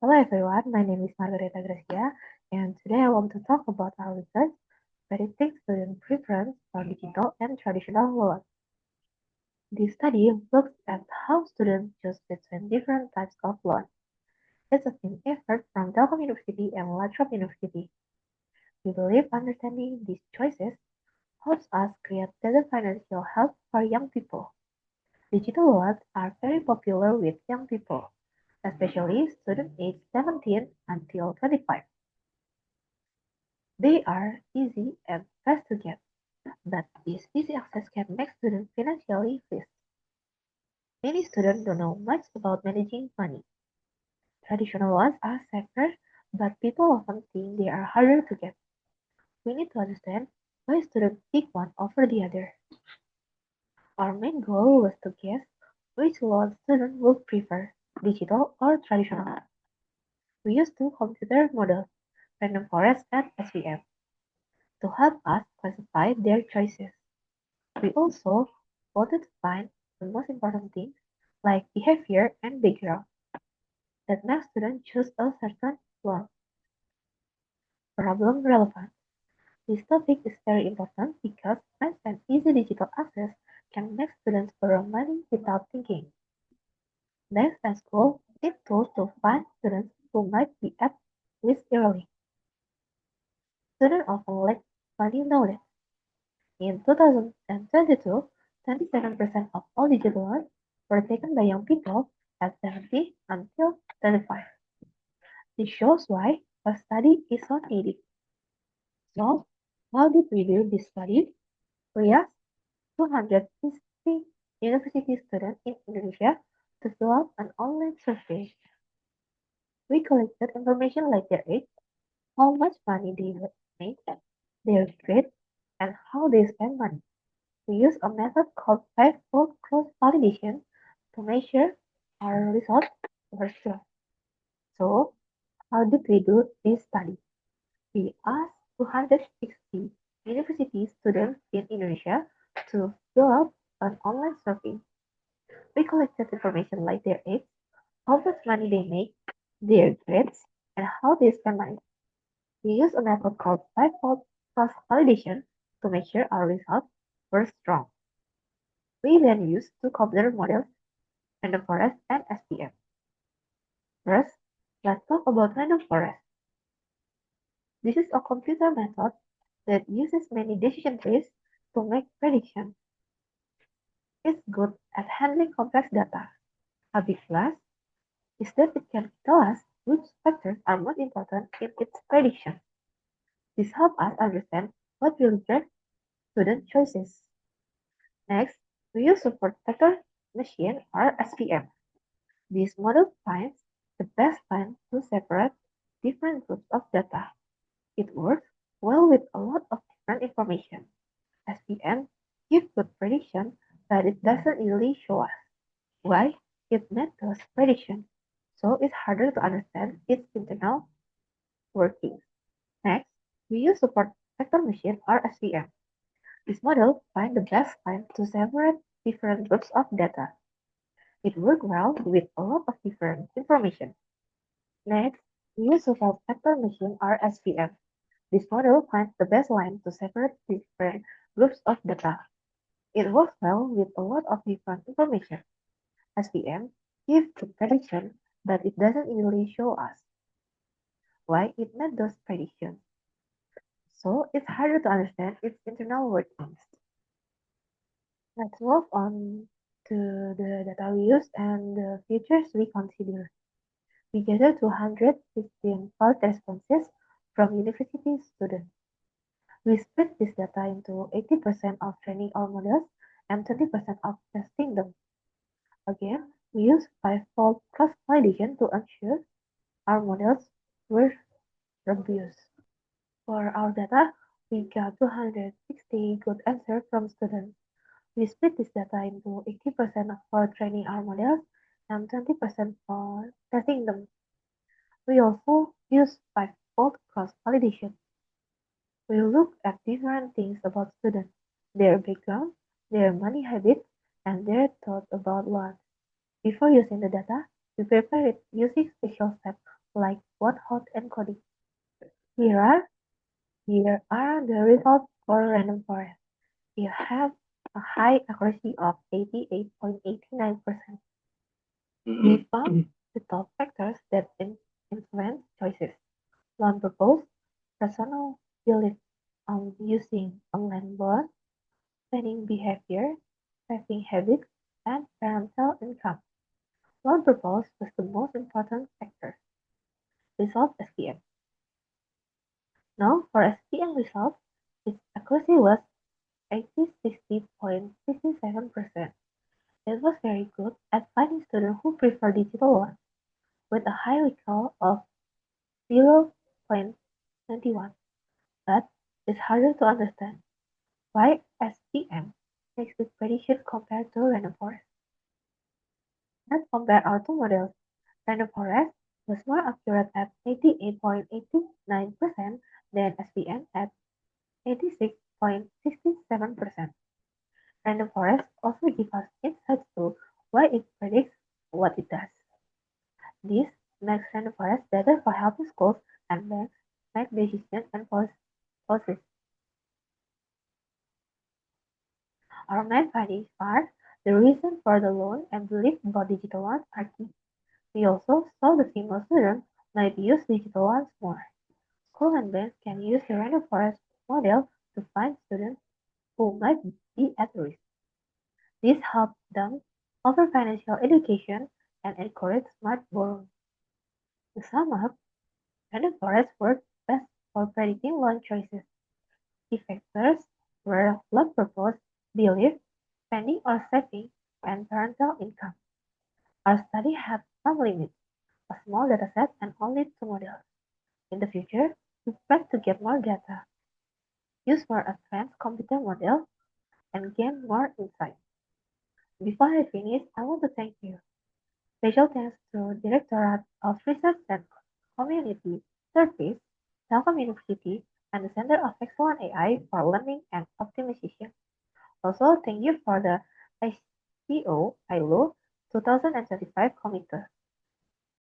Hello everyone, my name is Margareta Gracia, and today I want to talk about our research predicting student preference for digital and traditional world. This study looks at how students choose between different types of learning. It's a team effort from Telkom University and Latrobe University. We believe understanding these choices helps us create better financial health for young people. Digital worlds are very popular with young people, especially students aged 17 until 25. They are easy and fast to get, but this easy access can make students financially stressed. Many students don't know much about managing money. Traditional ones are safer, but people often think they are harder to get. We need to understand why students pick one over the other. Our main goal was to guess which loan students would prefer, digital or traditional. We used two computer models, Random Forest and SVM, to help us classify their choices. We also wanted to find the most important things like behavior and background that make students choose a certain one. Problem relevant. This topic is very important because fast and easy digital access can make students borrow money without thinking. Banks and schools need tools to find students who might be at risk early. Students often lack money knowledge. In 2022, 27% of all digital loans were taken by young people aged 70 until 35. This shows why a study is so needed. So, how did we do this study? We asked 260 university students in Indonesia to fill out an online survey. We collected information like their age, how much money they made, their grades, and how they spend money. We use a method called five-fold cross-validation to measure our results were true. So, how did we do this study? We asked 260 university students in Indonesia to fill out an online survey. We collected information like their age, how much money they make, their grades, and how they spend money. We used a method called five-fold cross-validation to make sure our results were strong. We then used two computer models, Random Forest and SPM. First, let's talk about Random Forest. This is a computer method that uses many decision trees to make predictions. It's good at handling complex data. A big plus is that it can tell us which factors are most important in its prediction. This helps us understand what will drive student choices. Next, we use support vector machine or SVM. This model finds the best time to separate different groups of data. It works well with a lot of different information. SVM gives good prediction, but it doesn't really show us why it made those predictions, so it's harder to understand its internal workings. Next, we use support vector machine or SVM. This model finds the best time to separate different groups of data. It works well with a lot of different information. Next, we use support vector machine or SVM. This model finds the best line to separate different groups of data. It works well with a lot of different information. SVM gives the prediction, but it doesn't really show us why it made those predictions. So it's harder to understand its internal workings. Let's move on to the data we use and the features we consider. We gathered 215 pulse responses from university students. We split this data into 80% of training our models and 20% of testing them. Again, we use five-fold cross-validation to ensure our models were robust. For our data, we got 260 good answers from students. We split this data into 80% for training our models and 20% for testing them. We also use five-fold cross-validation. We look at different things about students, their background, their money habits, and their thoughts about loans. Before using the data, we prepare it using special steps like both hot and coding. Here are Here are the results for random forest. You have a high accuracy of 88.89%. We found the top factors that influence choices: non-purpose, personal belief on using online board, spending behavior, saving habits, and parental income. Non-purpose was the most important factor. Result SPM. Now for SPM results, its accuracy was 80-60.67%. It was very good at finding students who prefer digital ones, with a high recall of 0.91, but it's harder to understand why SPM makes this prediction compared to random forest. Let's compare our two models. Random forest was more accurate at 88.89% than SPM at 86.67%. Random forest also gives us insights to why it predicts what it does. This makes random forest better for helping schools and banks make decisions and policies. Our main findings are the reason for the loan and belief about digital ones are key. We also saw that female students might use digital ones more. School and banks can use the random forest model to find students who might be at risk. This helps them offer financial education and encourage smart borrowing. To sum up, random forest works best for predicting loan choices. Key factors were loan purpose, belief, spending or saving, and parental income. Our study had some limits, a small dataset and only two models. In the future, we plan to get more data, use more advanced computer models, and gain more insight. Before I finish, I want to thank you. Special thanks to Directorate of Research and Community Service, Telkom University, and the Center of Excellent AI for Learning and Optimization. Also, thank you for the ICO ILO 2025 committee